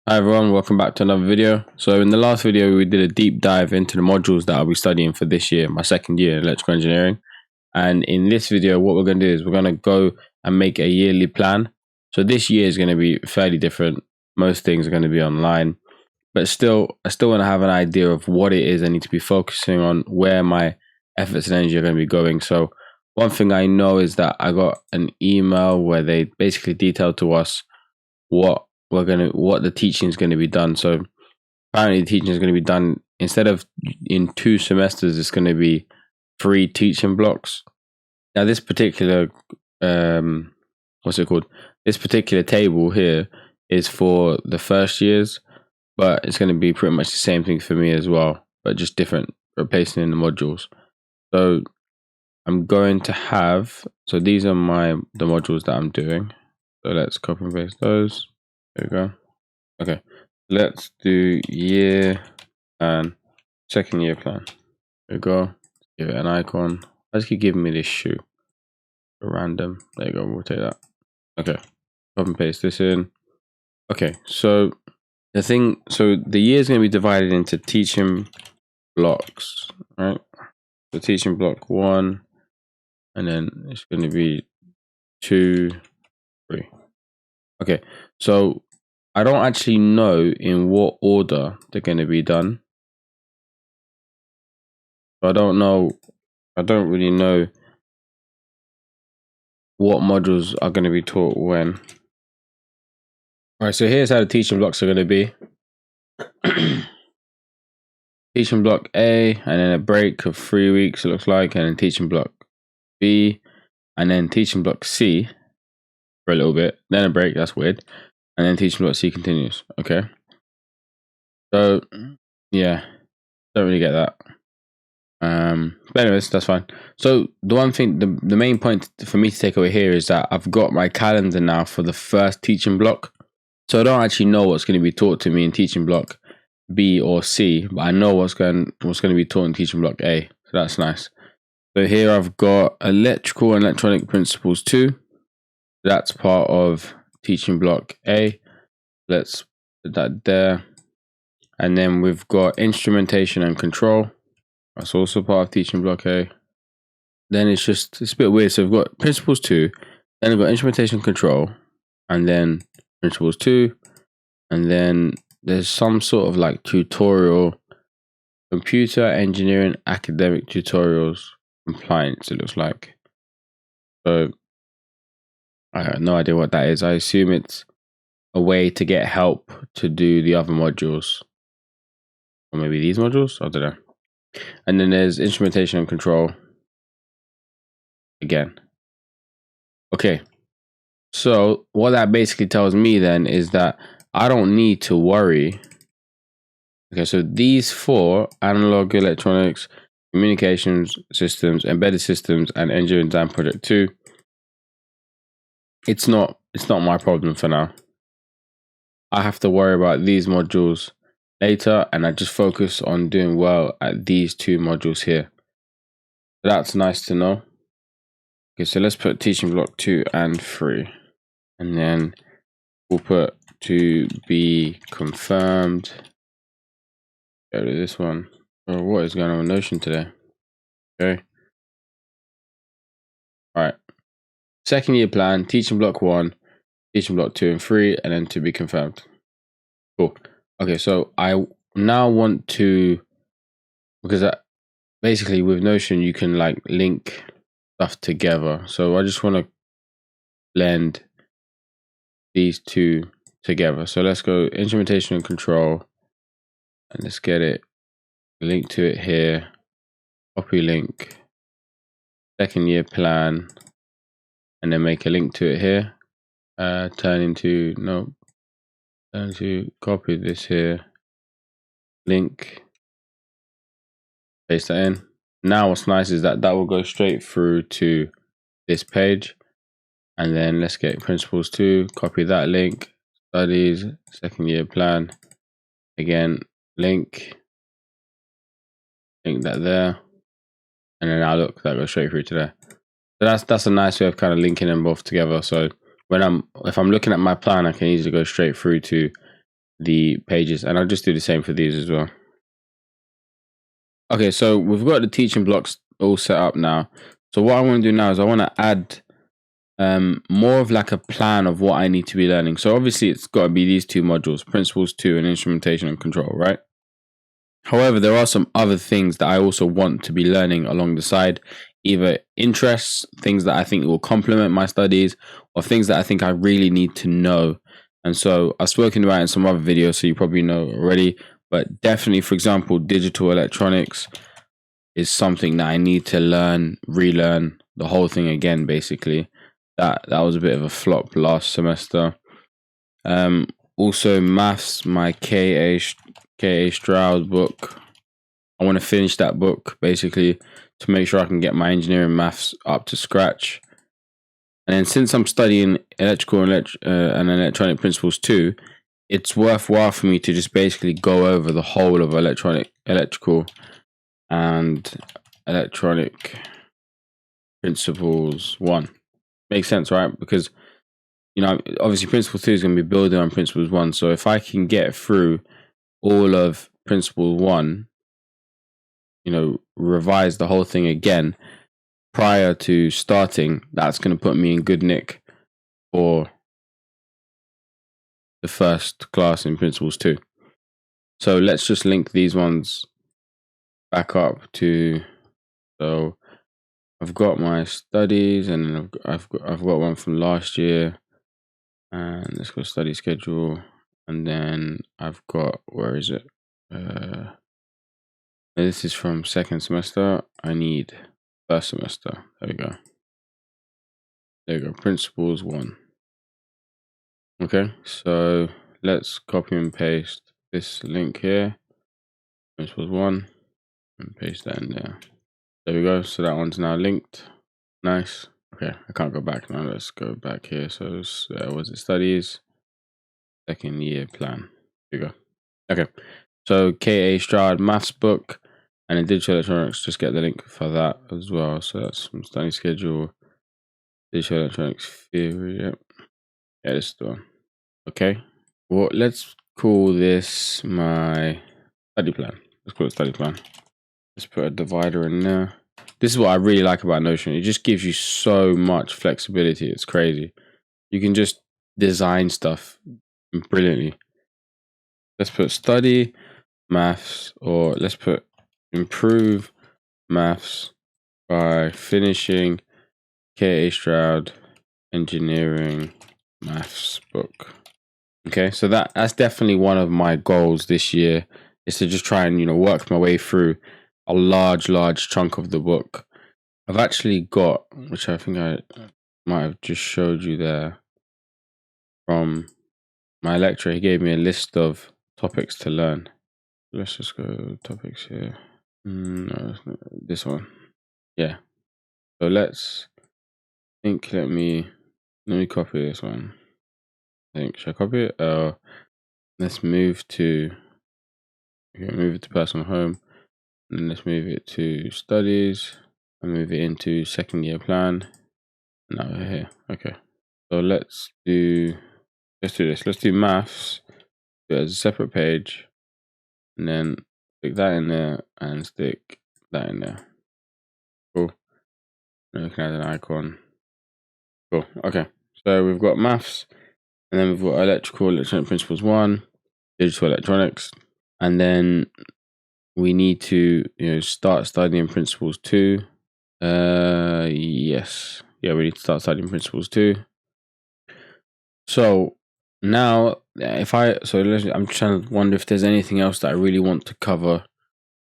Hi everyone, welcome back to another video. So in the last video we did a deep dive into the modules that I'll be studying for this year, my second year in electrical engineering. And in this video what we're going to do is we're going to go and make a yearly plan. So this year is going to be fairly different. Most things are going to be online, but I still want to have an idea of what it is I need to be focusing on, where my efforts and energy are going to be going. So one thing I know is that I got an email where they basically detailed to us what the teaching is going to be done. So apparently the teaching is going to be done, instead of in 2 semesters, it's going to be 3 teaching blocks. Now this particular this particular table here is for the first years, but it's going to be pretty much the same thing for me as well, but just different, replacing in the modules. So I'm going to have, so these are the modules that I'm doing. So let's copy and paste those. There we go. Okay, let's do year and second year plan. There we go. Give it an icon. Let's keep giving me this shoe. Random. There you go. We'll take that. Okay. Copy and paste this in. Okay. So the year is going to be divided into teaching blocks, right? So teaching block 1, and then it's going to be 2, 3. Okay. So I don't actually know in what order they're going to be done. I don't really know what modules are going to be taught when. Alright, so here's how the teaching blocks are going to be. Teaching block A, and then a break of 3 weeks, it looks like, and then teaching block B, and then teaching block C for a little bit, then a break, that's weird, and then teaching block C continues. Okay. So, yeah, don't really get that. But anyways, that's fine. So the one thing, the main point for me to take away here is that I've got my calendar now for the first teaching block. So I don't actually know what's going to be taught to me in teaching block B or C, but I know what's going to be taught in teaching block A. So that's nice. So here I've got electrical and electronic principles 2. That's part of teaching block A. Let's put that there. And then we've got instrumentation and control. That's also part of teaching block A. Then it's a bit weird. So we've got principles 2, then we've got instrumentation control, and then principles 2, and then there's some sort of like tutorial, computer engineering academic tutorials compliance, it looks like. So I have no idea what that is. I assume it's a way to get help to do the other modules, or maybe these modules, I don't know. And then there's instrumentation and control again. Okay, so what that basically tells me then is that I don't need to worry. Okay, so these 4, analog, electronics, communications systems, embedded systems, and engineering design project 2, it's not my problem for now. I have to worry about these modules later, and I just focus on doing well at these 2 modules here. So that's nice to know. Okay, so let's put teaching block 2 and 3, and then we'll put to be confirmed. Go to this one. Oh, what is going on with Notion today? Okay. All right. Second year plan, teaching block 1, teaching block 2 and 3, and then to be confirmed. Cool. Okay, so I now want to, because basically with Notion you can like link stuff together. So I just want to blend these 2 together. So let's go instrumentation and control, and let's get it, link to it here, copy link, second year plan, and then make a link to it here. Turn to copy this here, link, paste that in. Now what's nice is that will go straight through to this page. And then let's get principles 2, copy that link, studies, second year plan, again, link that there, and then now look, that goes straight through to there. So that's a nice way of kind of linking them both together. So if I'm looking at my plan, I can easily go straight through to the pages, and I'll just do the same for these as well. Okay, so we've got the teaching blocks all set up now. So what I want to do now is I want to add more of like a plan of what I need to be learning. So obviously it's got to be these two modules, Principles 2 and Instrumentation and Control, right? However, there are some other things that I also want to be learning along the side, either interests, things that I think will complement my studies, or things that I think I really need to know. And so I've spoken about it in some other videos, so you probably know already, but definitely, for example, digital electronics is something that I need to learn, relearn the whole thing again, basically. That was a bit of a flop last semester. Also maths, my K.A. Stroud book. I want to finish that book basically to make sure I can get my engineering maths up to scratch. And then since I'm studying electrical and electronic principles too, it's worthwhile for me to just basically go over the whole of electrical and electronic principles 1. Makes sense, right? Because, you know, obviously principle 2 is going to be building on principles 1. So if I can get through all of principle 1, you know, revise the whole thing again prior to starting, that's going to put me in good nick for the first class in principles 2. So let's just link these ones back up to, so I've got my studies, and I've got one from last year, and let's go study schedule, and then I've got, where is it? This is from second semester. I need first semester. There we go. There we go. Principles 1. Okay, so let's copy and paste this link here. Principles 1, and paste that in there. There we go. So that one's now linked. Nice. Okay, I can't go back now. Let's go back here. So was it studies? Second year plan. There you go. Okay, so K.A. Stroud maths book, and in digital electronics, just get the link for that as well. So that's from study schedule, digital electronics theory. Yep. Yeah, this is the one. Okay. Well, let's call this my study plan. Let's call it study plan. Let's put a divider in there. This is what I really like about Notion. It just gives you so much flexibility. It's crazy. You can just design stuff brilliantly. Let's put study maths, or let's put improve maths by finishing K.A. Stroud engineering maths book. Okay, so that's definitely one of my goals this year, is to just try and, you know, work my way through a large chunk of the book. I've actually got, which I think I might have just showed you there, from my lecturer. He gave me a list of topics to learn. Let's just go topics here. No, this one. Yeah. So let me copy this one. Should I copy it? Let's move it to personal home, and then let's move it to studies, and move it into second year plan. Now we're here. Okay. So let's do this. Let's do maths. Do it as a separate page, and then stick that in there and stick that in there. Cool. Now we can add an icon. Cool. Okay. So we've got maths, and then we've got electronic principles 1, digital electronics, and then we need to, you know, start studying principles 2. Yes. Yeah, we need to start studying principles 2. So now, I'm trying to wonder if there's anything else that I really want to cover.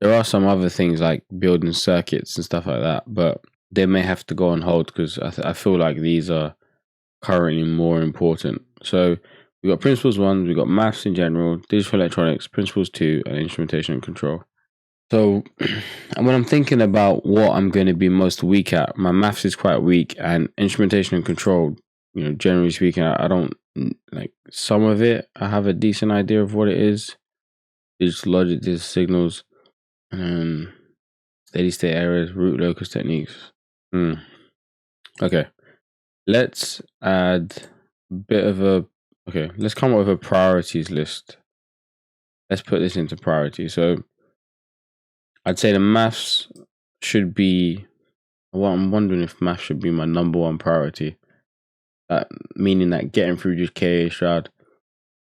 There are some other things like building circuits and stuff like that, but they may have to go on hold because I feel like these are currently more important. So we've got principles 1, we've got maths in general, digital electronics, principles 2, and instrumentation and control. So when I'm thinking about what I'm going to be most weak at, my maths is quite weak, and instrumentation and control, you know, generally speaking, I don't like some of it. I have a decent idea of what it is. Digital logic, digital signals, steady state errors, root locus techniques. Okay, let's add a bit of let's come up with a priorities list. let's put this into priority. So I'd say the maths should be. Well, I'm wondering if maths should be my number one priority. Meaning that getting through just KA Shroud,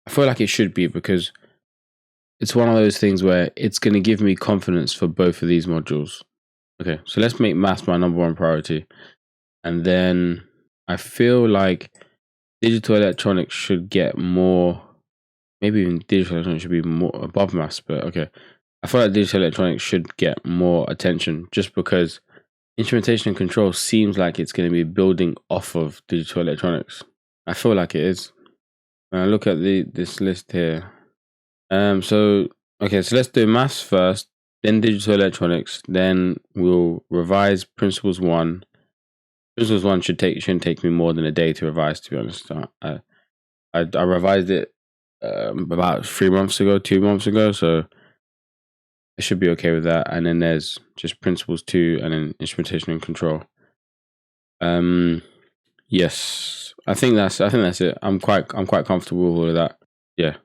I feel like it should be, because it's one of those things where it's going to give me confidence for both of these modules. Okay, so let's make maths my number one priority. And then I feel like digital electronics should get more, maybe even digital electronics should be more above maths, but okay. I feel like digital electronics should get more attention, just because instrumentation and control seems like it's going to be building off of digital electronics. I feel like it is. When I look at this list here. So let's do maths first, then digital electronics, then we'll revise Principles 1. Principles 1 shouldn't take me more than a day to revise, to be honest. I revised it about 2 months ago, so I should be okay with that. And then there's just Principles 2 and then Instrumentation and Control. Yes, I think that's it. I'm quite comfortable with all of that. Yeah.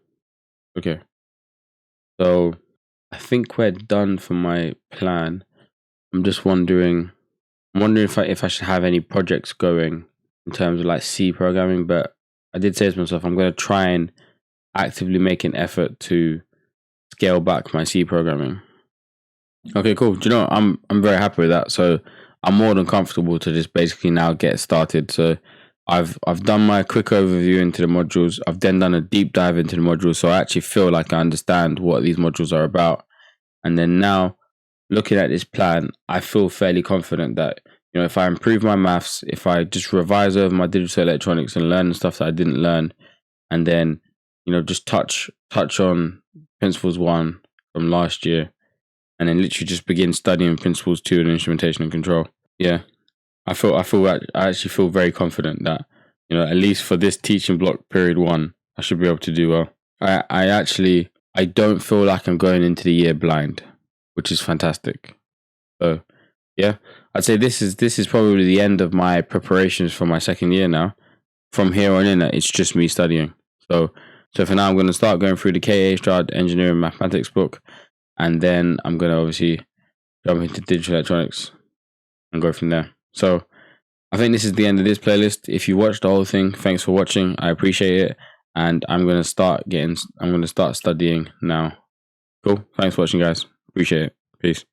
Okay. So I think we're done for my plan. I'm just wondering if I should have any projects going in terms of like C programming, but I did say to myself I'm going to try and actively make an effort to scale back my C programming. Okay, cool. Do you know what? I'm very happy with that. So I'm more than comfortable to just basically now get started. So I've done my quick overview into the modules. I've then done a deep dive into the modules, so I actually feel like I understand what these modules are about. And then now, looking at this plan, I feel fairly confident that, you know, if I improve my maths, if I just revise over my digital electronics and learn the stuff that I didn't learn, and then, you know, just touch on Principles 1 from last year, and then literally just begin studying Principles 2 and Instrumentation and Control. Yeah. I actually feel very confident that, you know, at least for this teaching block period 1, I should be able to do well. I don't feel like I'm going into the year blind, which is fantastic. So yeah, I'd say this is probably the end of my preparations for my second year now. From here on in, it's just me studying. So for now, I'm going to start going through the KA Stroud Engineering Mathematics book, and then I'm going to obviously jump into digital electronics and go from there. So I think this is the end of this playlist. If you watched the whole thing, thanks for watching. I appreciate it. And I'm going to start studying now. Cool. Thanks for watching, guys. Appreciate it. Peace.